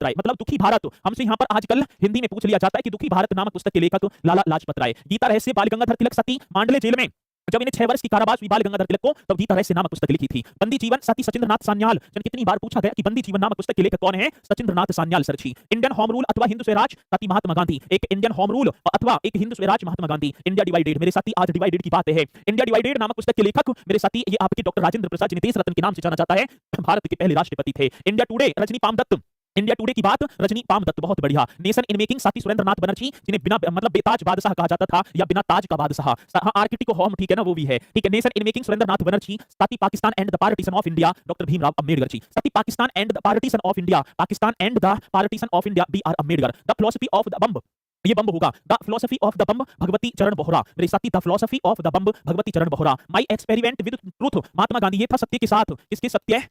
राय मतलब दुखी भारत। हमसे यहाँ पर आजकल हिंदी में पूछ लिया जाता है कि दुखी भारत नामक पुस्तक के लेखक लाला लाजपत राय। गीता रहस्य बाल गंगाधर तिलक सती मांडले जेल में जब इन्हें 6 वर्ष की कारावास हुई बाल गंगाधर तिलक को, तब गीता रहस्य नामक पुस्तक लिखी थी। बंदी जीवन सती सचिंद्रनाथ सान्याल। जन कितनी बार पूछा गया कि बंदी जीवन नामक पुस्तक के लेखक कौन है? सचिंद्रनाथ सान्याल सर जी। इंडियन होम रूल अथवा हिंदू स्वराज सती महात्मा गांधी। एक इंडियन होम रूल अथवा एक हिंदू स्वराज महात्मा गांधी। इंडिया डिवाइडेड मेरे साथी आज डिवाइडेड की बात है। इंडिया डिवाइडेड नामक पुस्तक के लेखक मेरे साथी ये आपके डॉक्टर राजेंद्र प्रसाद जिन्हें देश रत्न के नाम से जाना जाता है, भारत के पहले राष्ट्रपति थे। India Today Rajani Palme Dutt. India Today की बात रजनी पामदत्त बहुत बढ़िया। नेशन इन मेकिंग साथी सुरेंद्रनाथ बनर्जी जिन्हें बिना मतलब बेताज बादशाह कहा जाता था या बिना ताज का बादशाह। हाँ आर्किटिको होम ठीक है ना, वो भी है ठीक है। Nation in making Surendranath Banerjee. साथी Pakistan and the partition of India doctor Bhimrao Ambedkar ji. साथी Pakistan and the partition of India, Pakistan and the partition of India B R Ambedkar. The philosophy of the bomb, ये बम्ब होगा। The philosophy of the bomb Bhagwati Charan Bohra. मेरे साथी the philosophy of the bomb Bhagwati Charan Vohra. My experiment with truth Mahatma Gandhi. ये था सत्य के साथ, किसके सत्य?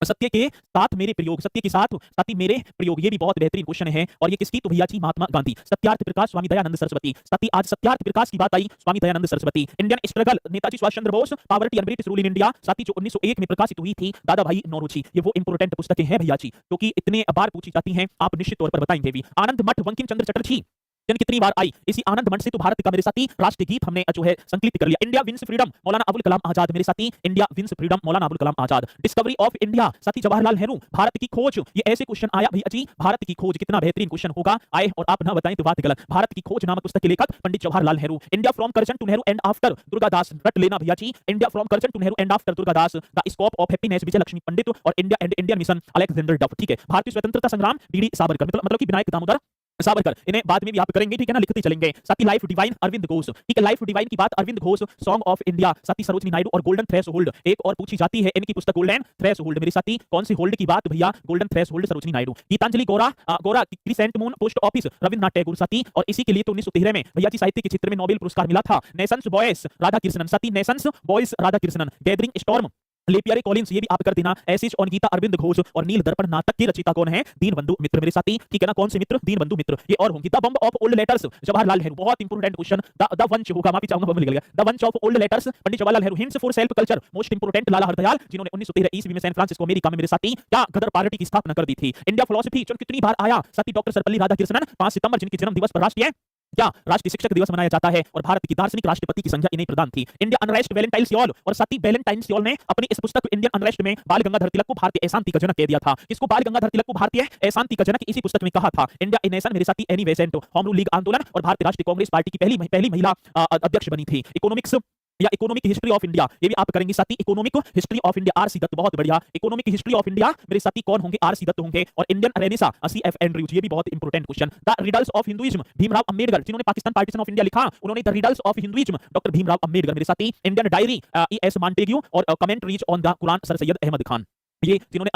सत्य के साथ मेरे प्रयोग, सत्य के साथ साथी मेरे प्रयोग। ये भी बहुत बेहतरीन क्वेश्चन है और ये किसकी? तो भैया जी महात्मा गांधी। सत्यार्थ प्रकाश स्वामी दयानंद सरस्वती। साथी आज सत्यार्थ प्रकाश की बात आई, Swami Dayanand Saraswati. Indian struggle Netaji Subhash Chandra Bose, poverty and British rule in India. साथी जो 1901 में प्रकाशित हुई थी, दादा भाई नौरोजी। ये वो इंपोर्टेंट पुस्तकें हैं भैया जी जो कि इतने बार पूछी जाती हैं, आप निश्चित तौर पर बताएंगे भी। आनंद मठ बंकिम चंद्र चटर्जी। जन कितनी बार आई? इसी आनंद मंच से तो भारत का मेरे साथी राष्ट्रीय गीत हमने जो है संकलित कर लिया। India wins freedom Maulana Abul Kalam Azad. मेरे साथी India wins freedom Maulana Abul Kalam Azad. Discovery of India साथी जवाहरलाल नेहरू। भारत की खोज, ये ऐसे क्वेश्चन आया भैया जी, भारत की खोज कितना बेहतरीन क्वेश्चन होगा आए और आप ना बताएं तो बात गलत। भारत की खोज नामक पुस्तक के लेखक Pandit Jawaharlal Nehru. India from Curzon to Nehru and after Durgadas. रट लेना भैया जी, India from Curzon to Nehru and after Durgadas. The scope of happiness Vijay Lakshmi Pandit और India and Indian mission Alexander Duff. ठीक है। भारतीय स्वतंत्रता संग्राम डीडी सावरकर, मतलब कि विनायक दामोदर सावरकर। इन्हें बाद में भी आप करेंगे ठीक है ना, लिखते चलेंगे। साथी लाइफ डिवाइन अरविंद घोष। ठीक है, लाइफ डिवाइन की बात Arvind Ghosh. Song of India साथी सरोजनी नायडू और गोल्डन थ्रेश होल्ड एक और पूछी जाती है इनकी पुस्तक गोल्डन थ्रेश होल्ड। मेरे साथी कौन सी होल्ड की बात भैया? Golden threshold Sarojini Naidu. Gitanjali Gora Gora crescent moon post office Rabindranath Tagore साथी। और इसी के लिए तो 1913 में भैया जी साहित्य के क्षेत्र में नोबेल पुरस्कार मिला था। नेशंस बॉयज राधा कृष्णन साथी, nations boys Radhakrishnan. Gathering storm Lapierre Collins, ये भी आप कर देना। Essays on Gita Aurobindo Ghosh. और नील दर्पण नाटक के रचयिता कौन है? दीनबंधु मित्र। मेरे साथी ठीक है ना, कौन से मित्र? दीनबंधु मित्र। ये और होंगी। द बम्ब of old letters Jawaharlal Nehru. बहुत इंपोर्टेंट क्वेश्चन। द वंश होगा, माफी चाहूंगा बम निकल गया। The bunch of old letters Pandit Jawaharlal Nehru. Hints for self culture most important Lala Hardayal जिन्होंने 1913 ईस्वी में सैन फ्रांसिस्को अमेरिका में मेरे साथी क्या गदर पार्टी की स्थापना कर दी थी। इंडिया फिलॉसफी जो कितनी बार आया? साथी डॉक्टर सर्वपल्ली राधाकृष्णन। 5 सितंबर जिनके जन्म दिवस पर राष्ट्रीय क्या राष्ट्रीय शिक्षक दिवस मनाया जाता है और भारत की दार्शनिक राष्ट्रपति की संज्ञा इन्हें प्रदान थी। India unrest Valentine Seoul. और साथी वैलेंटाइन सियोल ने अपनी इस पुस्तक इंडियन अनरेस्ट में बाल गंगाधर तिलक को भारतीय अशांति का जनक कह दिया था। इसको बाल गंगाधर तिलक को भारतीय अशांति का जनक इसी पुस्तक में कहा था। इंडिया इन नेशन मेरे साथी any Besant home rule league आंदोलन और भारतीय राष्ट्रीय कांग्रेस पार्टी की पहली महिला अध्यक्ष बनी थी। इकोनॉमिक्स या इकोनॉमिक हिस्ट्री ऑफ इंडिया, ये भी आप करेंगे साथी। Economic history of India R C Dutt, बहुत बढ़िया। इकोनॉमिक हिस्ट्री ऑफ इंडिया मेरे साथी कौन होंगे? आर सी दत्त होंगे। और इंडियन रेनेसा सी.एफ. एंड्रयूज, ये भी बहुत important question. The riddles of Hinduism Bhimrao Ambedkar जिन्होंने पाकिस्तान पार्टीशन ऑफ इंडिया लिखा, उन्होंने the riddles of Hinduism doctor Bhimrao Ambedkar. मेरे साथी Indian diary E S Montagu और commentaries on the Quran sir Syed Ahmad Khan. ये जिन्होंने